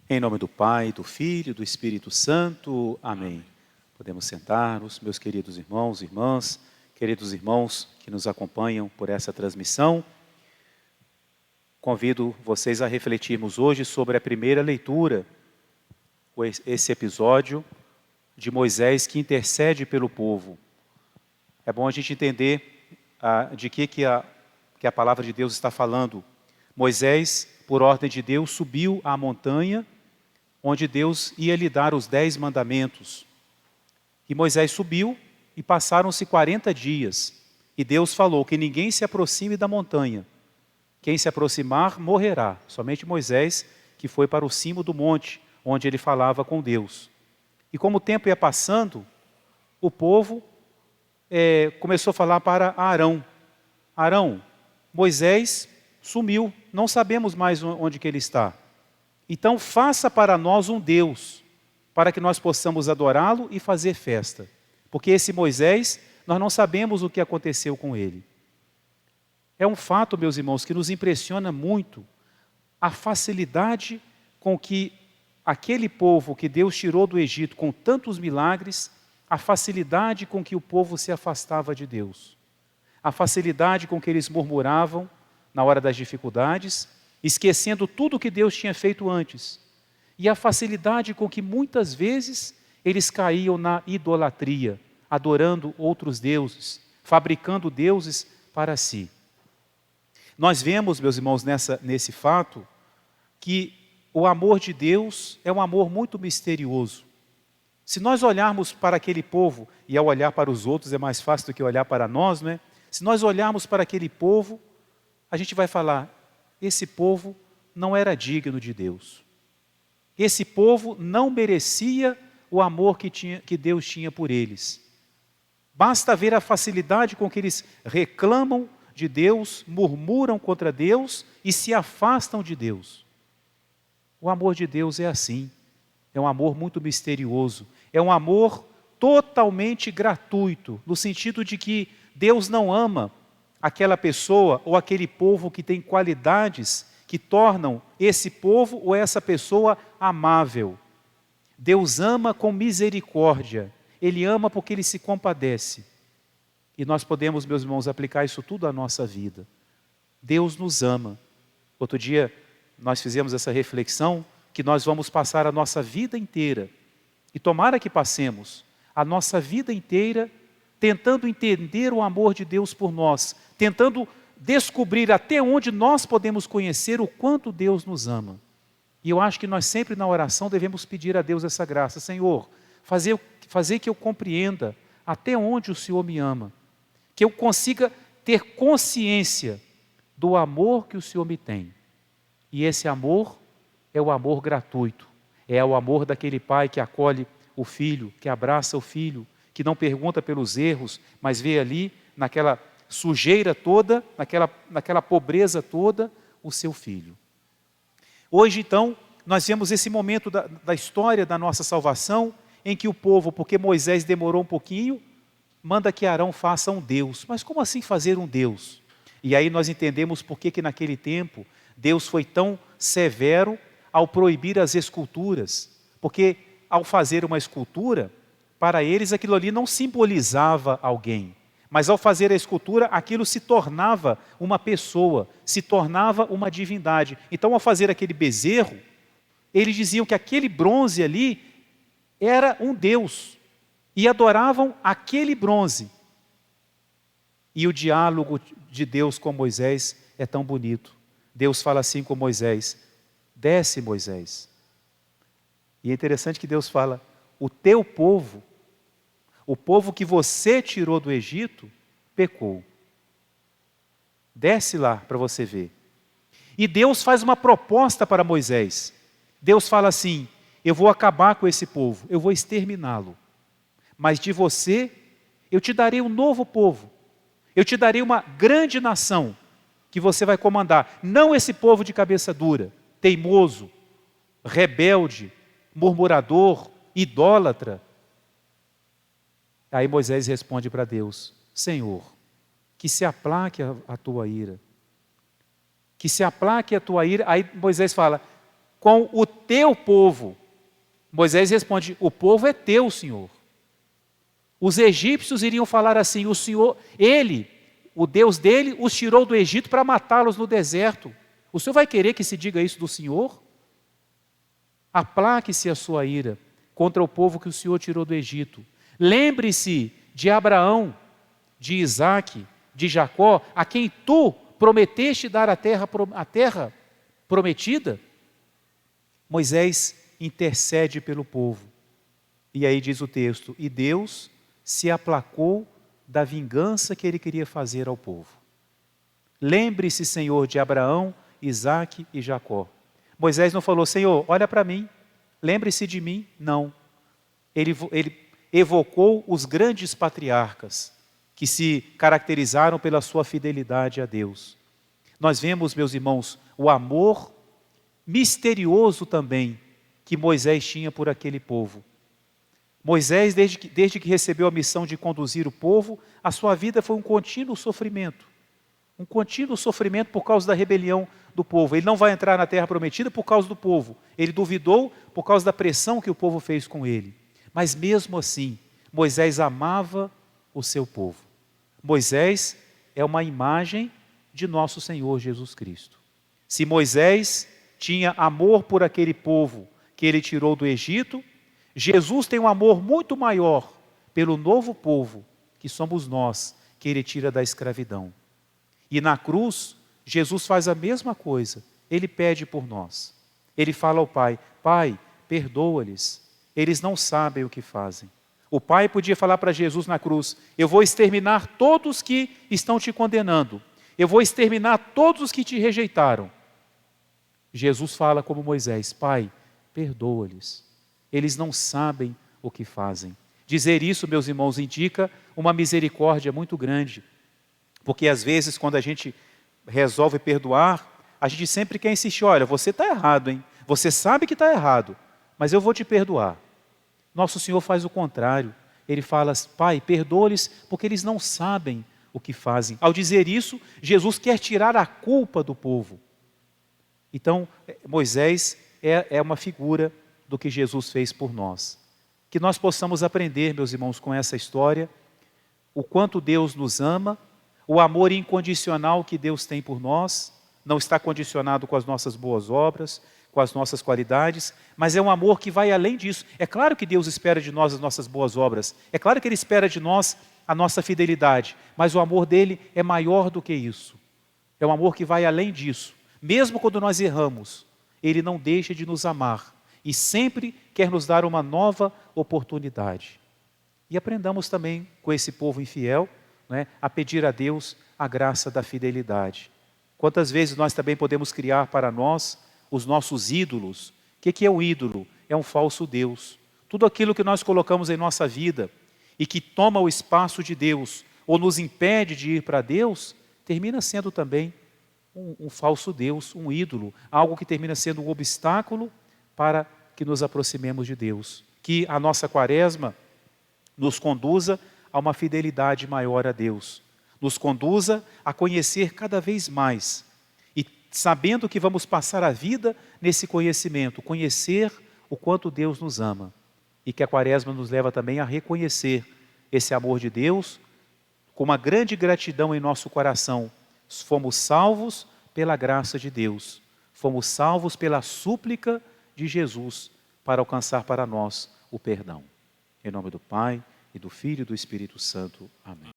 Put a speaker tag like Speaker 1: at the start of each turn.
Speaker 1: Em nome do Pai, do Filho e do Espírito Santo. Amém. Podemos sentar-nos, meus queridos irmãos e irmãs, queridos irmãos que nos acompanham por essa transmissão. Convido vocês a refletirmos hoje sobre a primeira leitura, esse episódio de Moisés que intercede pelo povo. É bom a gente entender de que a palavra de Deus está falando. Moisés, por ordem de Deus, subiu à montanha onde Deus ia lhe dar os 10 mandamentos. E Moisés subiu e passaram-se 40 dias. E Deus falou que ninguém se aproxime da montanha. Quem se aproximar morrerá. Somente Moisés, que foi para o cimo do monte, onde ele falava com Deus. E como o tempo ia passando, o povo começou a falar para Arão. Arão, Moisés sumiu, não sabemos mais onde que ele está. Então faça para nós um Deus, para que nós possamos adorá-lo e fazer festa. Porque esse Moisés, nós não sabemos o que aconteceu com ele. É um fato, meus irmãos, que nos impressiona muito a facilidade com que aquele povo que Deus tirou do Egito com tantos milagres, a facilidade com que o povo se afastava de Deus. A facilidade com que eles murmuravam na hora das dificuldades, esquecendo tudo o que Deus tinha feito antes. E a facilidade com que muitas vezes eles caíam na idolatria, adorando outros deuses, fabricando deuses para si. Nós vemos, meus irmãos, nesse fato, que o amor de Deus é um amor muito misterioso. Se nós olharmos para aquele povo, e ao olhar para os outros é mais fácil do que olhar para nós, né? Se nós olharmos para aquele povo, a gente vai falar, esse povo não era digno de Deus. Esse povo não merecia o amor que Deus tinha por eles. Basta ver a facilidade com que eles reclamam de Deus, murmuram contra Deus e se afastam de Deus. O amor de Deus é assim. É um amor muito misterioso. É um amor totalmente gratuito, no sentido de que Deus não ama aquela pessoa ou aquele povo que tem qualidades que tornam esse povo ou essa pessoa amável. Deus ama com misericórdia. Ele ama porque Ele se compadece. E nós podemos, meus irmãos, aplicar isso tudo à nossa vida. Deus nos ama. Outro dia nós fizemos essa reflexão que nós vamos passar a nossa vida inteira, e tomara que passemos a nossa vida inteira tentando entender o amor de Deus por nós, tentando descobrir até onde nós podemos conhecer o quanto Deus nos ama. E eu acho que nós sempre na oração devemos pedir a Deus essa graça. Senhor, fazer que eu compreenda até onde o Senhor me ama, que eu consiga ter consciência do amor que o Senhor me tem. E esse amor é o amor gratuito, é o amor daquele pai que acolhe o filho, que abraça o filho, que não pergunta pelos erros, mas vê ali, naquela sujeira toda, naquela pobreza toda, o seu filho. Hoje, então, nós vemos esse momento da história da nossa salvação, em que o povo, porque Moisés demorou um pouquinho, manda que Arão faça um Deus. Mas como assim fazer um Deus? E aí nós entendemos por que naquele tempo Deus foi tão severo ao proibir as esculturas. Porque ao fazer uma escultura, para eles aquilo ali não simbolizava alguém. Mas ao fazer a escultura, aquilo se tornava uma pessoa, se tornava uma divindade. Então ao fazer aquele bezerro, eles diziam que aquele bronze ali era um Deus. E adoravam aquele bronze. E o diálogo de Deus com Moisés é tão bonito. Deus fala assim com Moisés, desce Moisés. E é interessante que Deus fala, o teu povo, o povo que você tirou do Egito, pecou. Desce lá para você ver. E Deus faz uma proposta para Moisés. Deus fala assim, eu vou acabar com esse povo, eu vou exterminá-lo. Mas de você, eu te darei um novo povo. Eu te darei uma grande nação que você vai comandar. Não esse povo de cabeça dura, teimoso, rebelde, murmurador, idólatra. Aí Moisés responde para Deus, Senhor, que se aplaque a tua ira. Que se aplaque a tua ira. Aí Moisés fala, com o teu povo. Moisés responde: o povo é teu, Senhor. Os egípcios iriam falar assim: o Senhor, ele, o Deus dele, os tirou do Egito para matá-los no deserto. O Senhor vai querer que se diga isso do Senhor? Aplaque-se a sua ira contra o povo que o Senhor tirou do Egito. Lembre-se de Abraão, de Isaque, de Jacó, a quem tu prometeste dar a terra prometida. Moisés intercede pelo povo. E aí diz o texto: e Deus se aplacou da vingança que ele queria fazer ao povo. Lembre-se, Senhor, de Abraão, Isaque e Jacó. Moisés não falou: Senhor, olha para mim, lembre-se de mim. Não. Ele evocou os grandes patriarcas que se caracterizaram pela sua fidelidade a Deus. Nós vemos, meus irmãos, o amor misterioso também que Moisés tinha por aquele povo. Moisés, desde que recebeu a missão de conduzir o povo, a sua vida foi um contínuo sofrimento. Um contínuo sofrimento por causa da rebelião do povo. Ele não vai entrar na terra prometida por causa do povo. Ele duvidou por causa da pressão que o povo fez com ele. Mas mesmo assim, Moisés amava o seu povo. Moisés é uma imagem de nosso Senhor Jesus Cristo. Se Moisés tinha amor por aquele povo que ele tirou do Egito, Jesus tem um amor muito maior pelo novo povo, que somos nós, que ele tira da escravidão. E na cruz, Jesus faz a mesma coisa. Ele pede por nós. Ele fala ao Pai: Pai, perdoa-lhes, eles não sabem o que fazem. O Pai podia falar para Jesus na cruz: eu vou exterminar todos que estão te condenando. Eu vou exterminar todos os que te rejeitaram. Jesus fala como Moisés: Pai, perdoa-lhes, eles não sabem o que fazem. Dizer isso, meus irmãos, indica uma misericórdia muito grande. Porque às vezes, quando a gente resolve perdoar, a gente sempre quer insistir: olha, você está errado, hein? Você sabe que está errado, mas eu vou te perdoar. Nosso Senhor faz o contrário. Ele fala: Pai, perdoa-lhes, porque eles não sabem o que fazem. Ao dizer isso, Jesus quer tirar a culpa do povo. Então, Moisés é uma figura do que Jesus fez por nós. Que nós possamos aprender, meus irmãos, com essa história, o quanto Deus nos ama, o amor incondicional que Deus tem por nós, não está condicionado com as nossas boas obras, com as nossas qualidades, mas é um amor que vai além disso. É claro que Deus espera de nós as nossas boas obras, é claro que Ele espera de nós a nossa fidelidade, mas o amor dele é maior do que isso. É um amor que vai além disso. Mesmo quando nós erramos, Ele não deixa de nos amar e sempre quer nos dar uma nova oportunidade. E aprendamos também com esse povo infiel, né, a pedir a Deus a graça da fidelidade. Quantas vezes nós também podemos criar para nós os nossos ídolos? O que é um ídolo? É um falso Deus. Tudo aquilo que nós colocamos em nossa vida e que toma o espaço de Deus ou nos impede de ir para Deus, termina sendo também um falso Deus, um ídolo, algo que termina sendo um obstáculo para que nos aproximemos de Deus. Que a nossa quaresma nos conduza a uma fidelidade maior a Deus, nos conduza a conhecer cada vez mais e sabendo que vamos passar a vida nesse conhecimento, conhecer o quanto Deus nos ama e que a quaresma nos leva também a reconhecer esse amor de Deus com uma grande gratidão em nosso coração. Fomos salvos pela graça de Deus, fomos salvos pela súplica de Jesus para alcançar para nós o perdão. Em nome do Pai, e do Filho e do Espírito Santo. Amém.